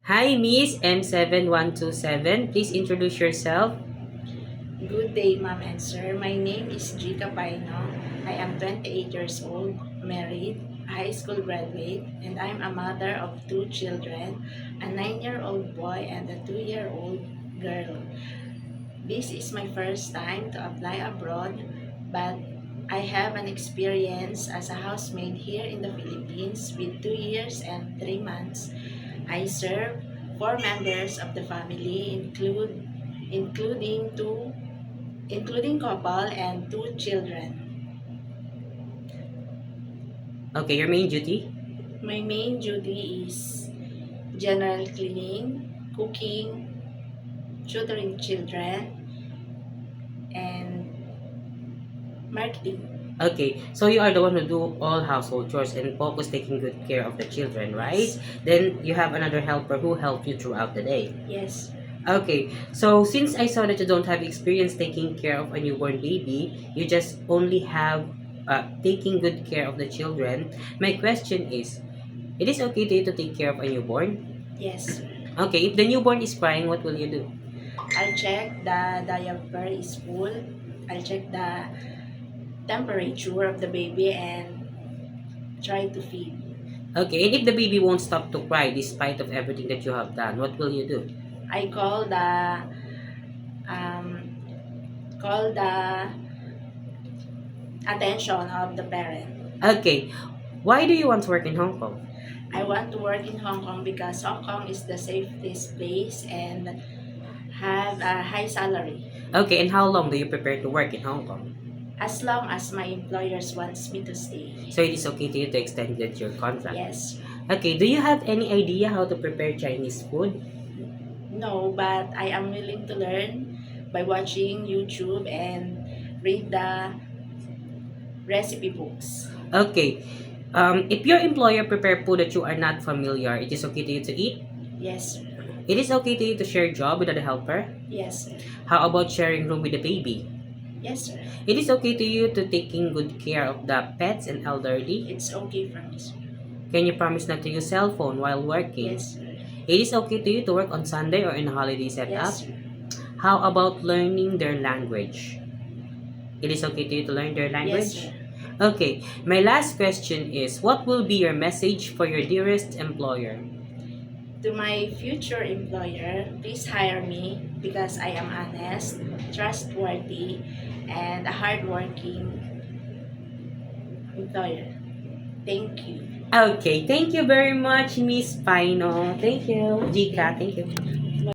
Hi, Miss M7127. Please introduce yourself. Good day, ma'am and sir. My name is Gika Paino. I am 28 years old, married, a high school graduate, and I'm a mother of two children, a 9-year-old boy and a 2-year-old girl. This is my first time to apply abroad, but I have an experience as a housemaid here in the Philippines with 2 years and 3 months. I serve 4 members of the family, including couple and 2 children. Okay, your main duty. My main duty is general cleaning, cooking, tutoring children, and marketing. Okay, so you are the one who do all household chores and focus taking good care of the children, right? Yes. Then you have another helper who help you throughout the day. Yes. Okay, so since I saw that you don't have experience taking care of a newborn baby, you just only have taking good care of the children. My question is, it is okay to you to take care of a newborn? Yes. Okay, if the newborn is crying, what will you do? I'll check the diaper is full. I'll check the temperature of the baby and try to feed. Okay, and if the baby won't stop to cry despite of everything that you have done, what will you do? I um, call the attention of the parent. Okay, why do you want to work in Hong Kong? I want to work in Hong Kong because Hong Kong is the safest place and have a high salary. Okay, and how long do you prepare to work in Hong Kong? As long as my employers wants me to stay. So it is okay to you to extend your contract? Yes. Okay, do you have any idea how to prepare Chinese food? No, but I am willing to learn by watching YouTube and read the recipe books. Okay, if your employer prepare food that you are not familiar, it is okay to you to eat? Yes, sir. It is okay to you to share job with a helper? Yes, sir. How about sharing room with the baby? Yes, sir. It is okay to you to taking good care of the pets and elderly? It's okay for me, sir. Can you promise not to use cell phone while working? Yes, sir. It is okay to you to work on Sunday or in a holiday setup? Yes, sir. How about learning their language? It is okay to you to learn their Yes, language? sir. Okay, my last question is, what will be your message for your dearest employer? To my future employer, please hire me because I am honest, trustworthy, and a hardworking employer. Thank you. Okay, thank you very much, Miss Pino. Thank you. Jika, thank you.